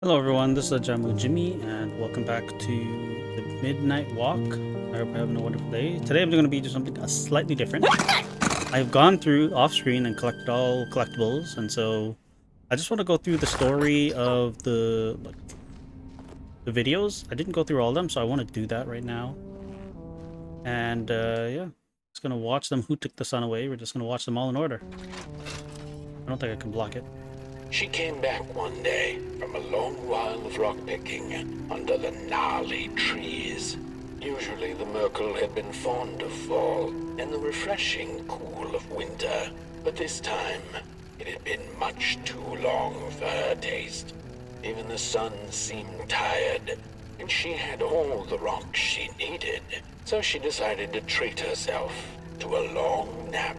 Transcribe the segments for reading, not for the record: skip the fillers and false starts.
Hello everyone, this is Jamu Jimmy and welcome back to the Midnight Walk. I hope you're having a wonderful day. Today I'm going to be doing something slightly different. I've gone through off screen and collected all collectibles, and so I just want to go through the story of the videos. I didn't go through all of them, so I want to do that right now. And yeah, just gonna watch them. Who took the sun away? We're just gonna watch them all in order. I don't think I can block it. She came back one day from a long while of rock-picking under the gnarly trees. Usually the murkle had been fond of fall and the refreshing cool of winter, but this time it had been much too long for her taste. Even the sun seemed tired, and she had all the rocks she needed, so she decided to treat herself to a long nap.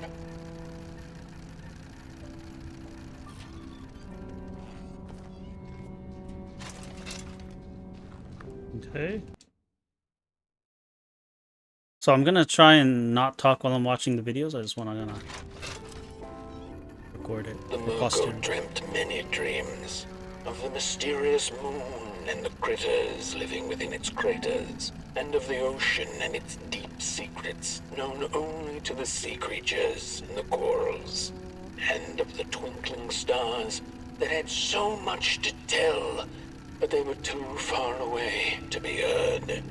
Okay. So I'm gonna try and not talk while I'm watching the videos. I just want to record it The for Murkle posterity. dreamt many dreams of the mysterious moon and the critters living within its craters, and of the ocean and its deep secrets known only to the sea creatures and the corals, and of the twinkling stars that had so much to tell, but they were too far away to be heard.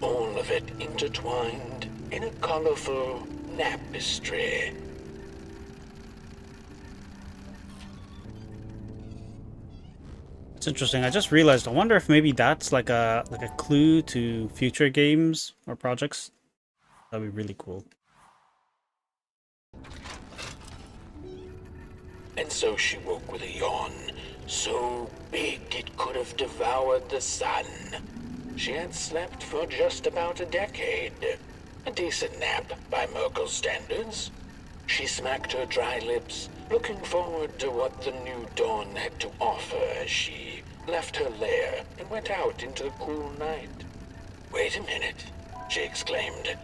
All of it intertwined in a colorful tapestry. It's interesting. I just realized. I wonder if maybe that's like a clue to future games or projects. That'd be really cool. And so she woke with a yawn, so big it could have devoured the sun. She had slept for just about a decade. A decent nap by Murkle standards. She smacked her dry lips, looking forward to what the new dawn had to offer as she left her lair and went out into the cool night. "Wait a minute," she exclaimed.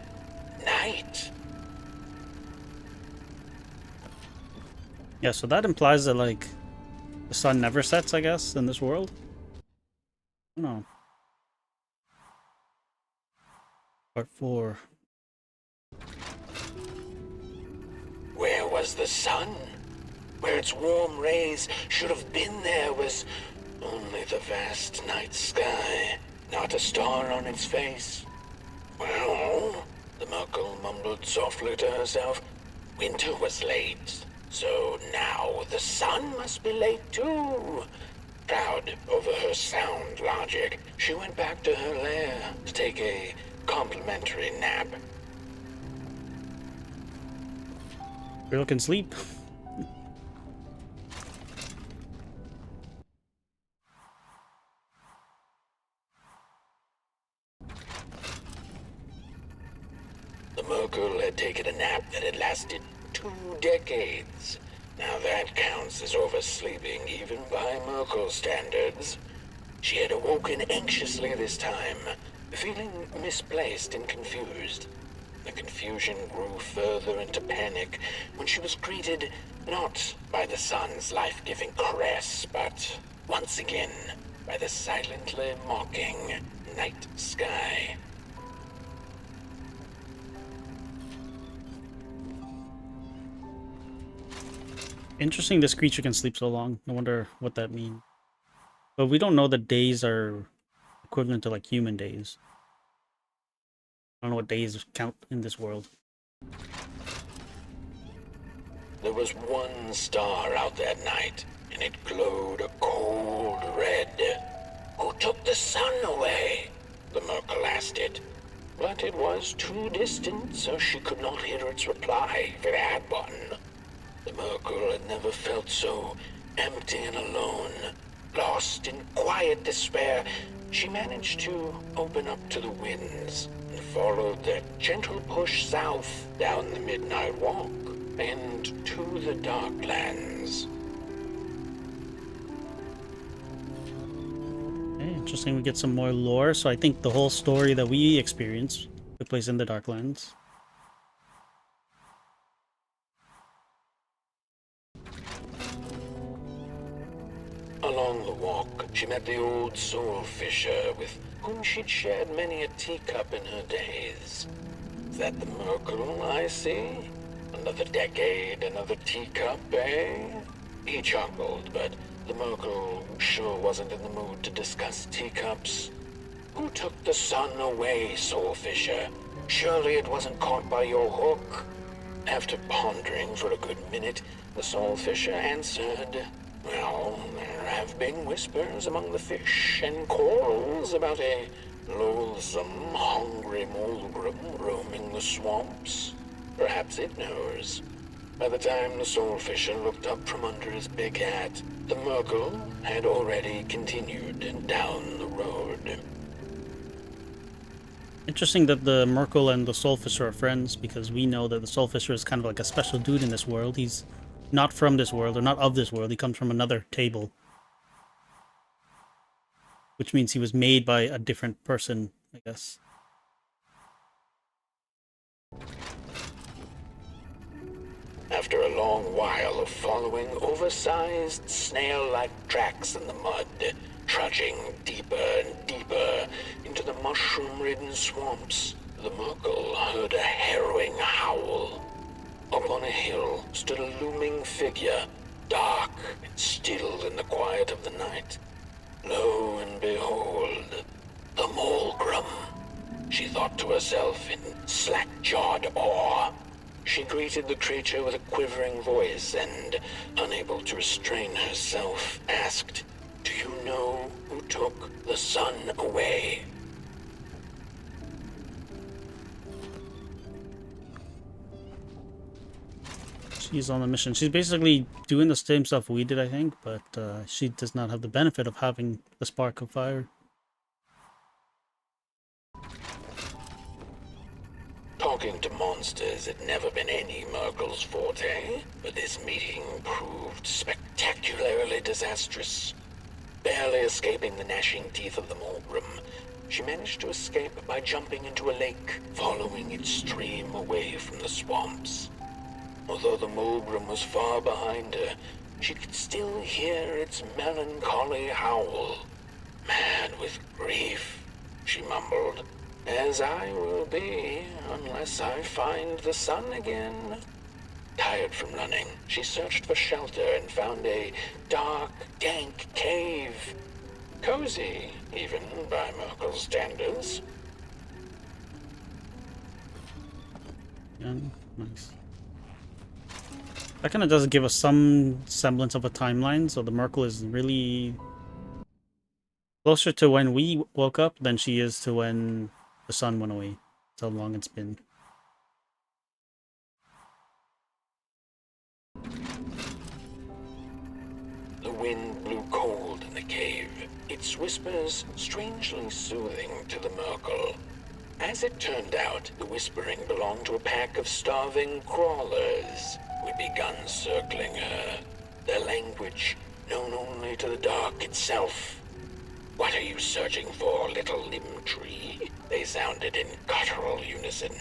"Night?" Yeah, so that implies that like the sun never sets, I guess, in this world. I don't know. Part 4. Where was the sun? Where its warm rays should have been there was only the vast night sky, not a star on its face. Well, the Murkle mumbled softly to herself, winter was late, so now the sun must be late too. Proud over her sound logic, she went back to her lair to take a complimentary nap. Girl can sleep. The Murkle had taken a nap that had lasted 2 decades. Now that counts as oversleeping even by Murkle standards. She had awoken anxiously this time, feeling misplaced and confused. The confusion grew further into panic when she was greeted not by the sun's life-giving caress, but once again by the silently mocking night sky. Interesting this creature can sleep so long. I wonder what that means. But we don't know that days are equivalent to like human days. I don't know what days count in this world. There was one star out that night, and it glowed a cold red. "Who took the sun away?" the Murkle asked it. But it was too distant, so she could not hear its reply if it had one. The Murkle had never felt so empty and alone. Lost in quiet despair, she managed to open up to the winds and followed their gentle push south down the Midnight Walk and to the Darklands. Okay, interesting. We get some more lore. So I think the whole story that we experience took place in the Darklands. Along the walk, she met the old soul fisher with whom she'd shared many a teacup in her days. Is that the murkle I see? Another decade, another teacup, eh? He chuckled, but the murkle sure wasn't in the mood to discuss teacups. Who took the sun away, soul fisher? Surely it wasn't caught by your hook. After pondering for a good minute, the soul fisher answered, well, there have been whispers among the fish and corals about a loathsome, hungry Molgrim roaming the swamps. Perhaps it knows. By the time the soul fisher looked up from under his big hat, the murkle had already continued down the road. Interesting that the Murkle and the Soulfisher are friends, because we know that the Soulfisher is kind of like a special dude in this world. He's not from this world, or not of this world. He comes from another table. Which means he was made by a different person, I guess. After a long while of following oversized, snail-like tracks in the mud, trudging deeper and deeper into the mushroom-ridden swamps, the murkle heard a harrowing howl. Up on a hill stood a looming figure, dark and still in the quiet of the night. Lo and behold, the Molgrim, she thought to herself in slack-jawed awe. She greeted the creature with a quivering voice and, unable to restrain herself, asked, "Do you know who took the sun away?" She's on a mission. She's basically doing the same stuff we did, I think, but she does not have the benefit of having the spark of fire. Talking to monsters had never been any Murkle's forte, but this meeting proved spectacularly disastrous. Barely escaping the gnashing teeth of the Molgrim, she managed to escape by jumping into a lake, following its stream away from the swamps. Although the Molgrim was far behind her, she could still hear its melancholy howl. Mad with grief, she mumbled, "As I will be, unless I find the sun again." Tired from running, she searched for shelter and found a dark, dank cave. Cozy, even by Murkle's standards. Yeah, nice. That kind of does give us some semblance of a timeline, so the Murkle is really closer to when we woke up than she is to when the sun went away. That's how long it's been. The wind blew cold in the cave, its whispers strangely soothing to the Murkle. As it turned out, the whispering belonged to a pack of starving crawlers who had begun circling her, their language known only to the dark itself. "What are you searching for, little limb tree?" they sounded in guttural unison.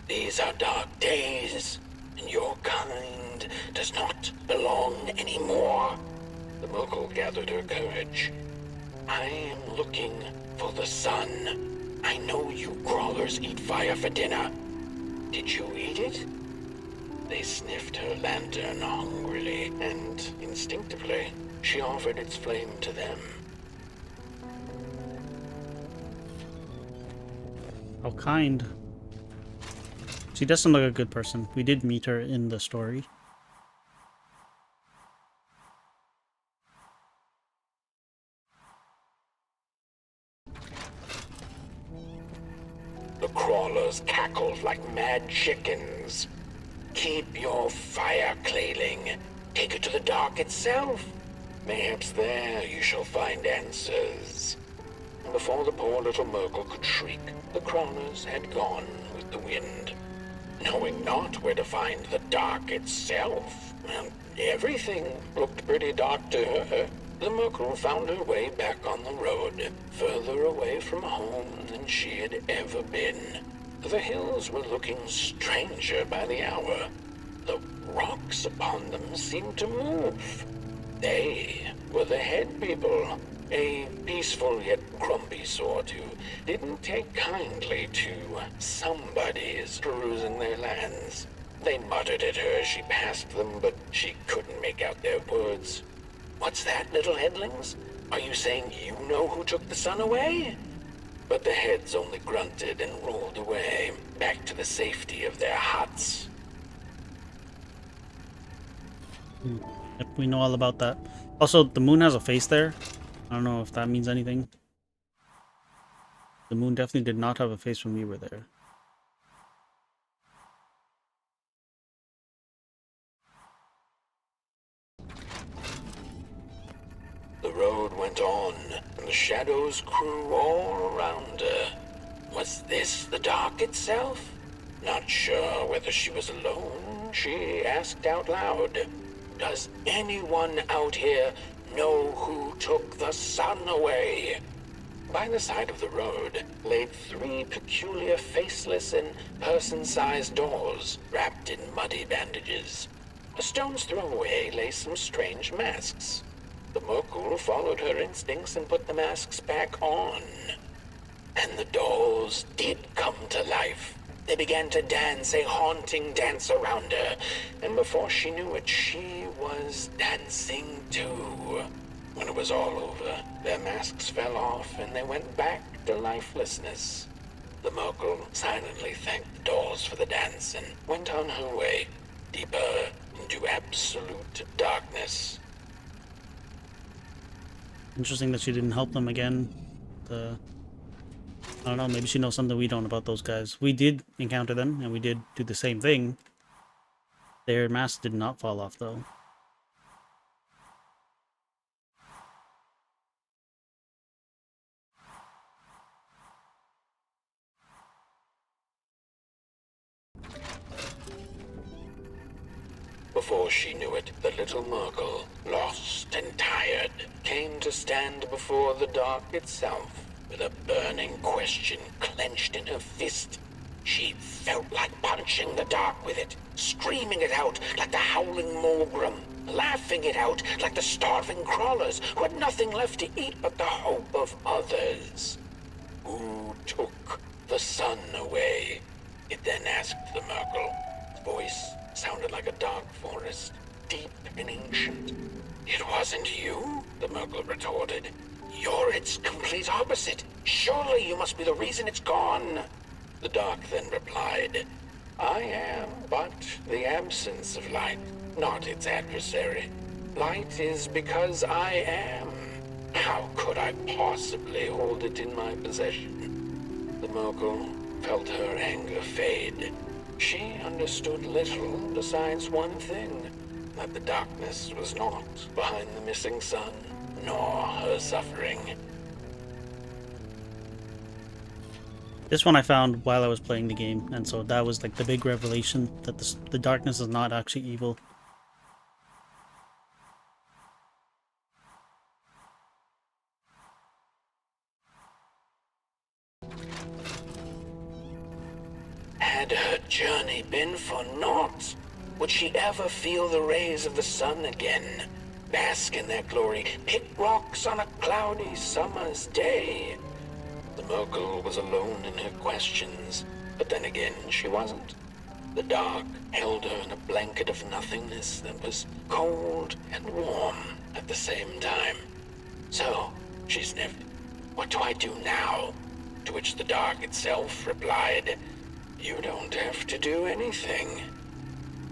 "These are dark days, and your kind does not belong anymore." The Murkle gathered her courage. "I am looking for the sun. I know you crawlers eat fire for dinner. Did you eat it?" They sniffed her lantern hungrily, and instinctively, she offered its flame to them. How kind. She does seem like a good person. We did meet her in the story. The crawlers cackled like mad chickens. "Keep your fire clailing. Take it to the dark itself. Mayhaps there you shall find answers." And before the poor little Murkle could shriek, the crawlers had gone with the wind. Knowing not where to find the dark itself, and everything looked pretty dark to her, the Murkle found her way back on the road, further away from home than she had ever been. The hills were looking stranger by the hour. The rocks upon them seemed to move. They were the head people, A peaceful yet grumpy sort who didn't take kindly to somebodies perusing their lands. They muttered at her as she passed them, but she couldn't make out their words. What's that, little headlings? Are you saying you know who took the sun away? But the heads only grunted and rolled away, back to the safety of their huts. Yep, we know all about that. Also, the moon has a face there. I don't know if that means anything. The moon definitely did not have a face when we were there. The road went on, and the shadows grew all around her. Was this the dark itself? Not sure whether she was alone, she asked out loud. Does anyone out here know who took the sun away? By the side of the road lay 3 peculiar faceless and person-sized dolls wrapped in muddy bandages. A stone's throw away lay some strange masks. The murkle followed her instincts and put the masks back on. And the dolls did come to life. They began to dance a haunting dance around her, and before she knew it, she was dancing too. When it was all over, their masks fell off and they went back to lifelessness. The murkle silently thanked the dolls for the dance and went on her way, deeper into absolute darkness. Interesting that she didn't help them again. I don't know, maybe she knows something we don't about those guys. We did encounter them, and we did do the same thing. Their masks did not fall off, though. Before she knew it, the little murkle, lost and tired, came to stand before the dark itself, with a burning question clenched in her fist. She felt like punching the dark with it, screaming it out like the howling Molgrim, laughing it out like the starving crawlers who had nothing left to eat but the hope of others. Who took the sun away? It then asked the murkle. Its voice sounded like a dark forest, deep and ancient. It wasn't you, the murkle retorted. You're its complete opposite. Surely you must be the reason it's gone. The dark then replied, I am but the absence of light, not its adversary. Light is because I am. How could I possibly hold it in my possession? The murkle felt her anger fade. She understood little besides one thing, that the darkness was not behind the missing sun, nor her suffering. This one I found while I was playing the game, and so that was like the big revelation that the darkness is not actually evil. Had her journey been for naught? Would she ever feel the rays of the sun again? Bask in their glory, pick rocks on a cloudy summer's day? The murkle was alone in her questions, but then again she wasn't. The dark held her in a blanket of nothingness that was cold and warm at the same time. So, she sniffed, what do I do now? To which the dark itself replied, you don't have to do anything.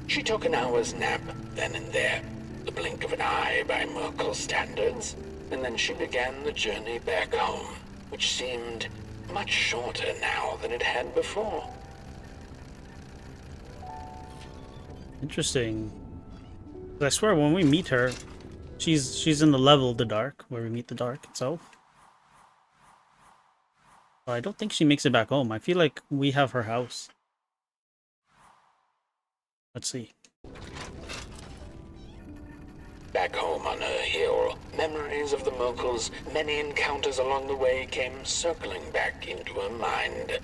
She took an hour's nap then and there, the blink of an eye by murkle standards, and then she began the journey back home, which seemed much shorter now than it had before. Interesting. I swear when we meet her, she's in the level of the dark, where we meet the dark itself. But I don't think she makes it back home. I feel like we have her house. Let's see. Back home on her hill, memories of the murkle's many encounters along the way came circling back into her mind.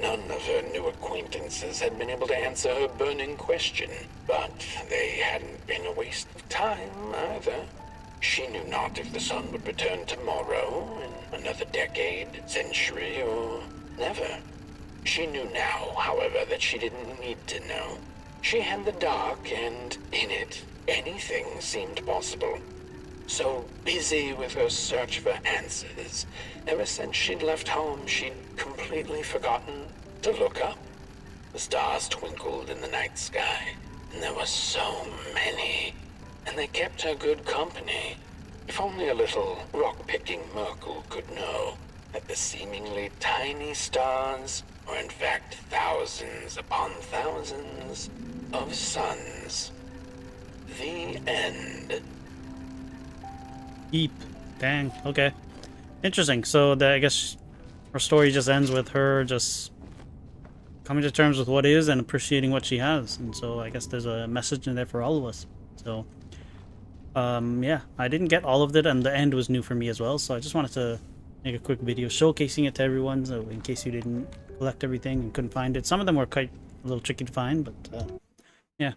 None of her new acquaintances had been able to answer her burning question, but they hadn't been a waste of time either. She knew not if the sun would return tomorrow, in another decade, century, or never. She knew now, however, that she didn't need to know. She had the dark, and in it, anything seemed possible. So busy with her search for answers, ever since she'd left home, she'd completely forgotten to look up. The stars twinkled in the night sky, and there were so many, and they kept her good company. If only a little rock-picking murkle could know that the seemingly tiny stars were in fact thousands upon thousands of suns. The end. Deep. Dang. Okay. Interesting. So I guess her story just ends with her just coming to terms with what is and appreciating what she has. And so I guess there's a message in there for all of us. So yeah, I didn't get all of it, and the end was new for me as well. So I just wanted to make a quick video showcasing it to everyone, so in case you didn't collect everything and couldn't find it. Some of them were quite a little tricky to find, but yeah,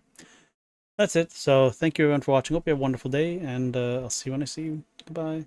that's it. So thank you everyone for watching. Hope you have a wonderful day, and I'll see you when I see you. Goodbye.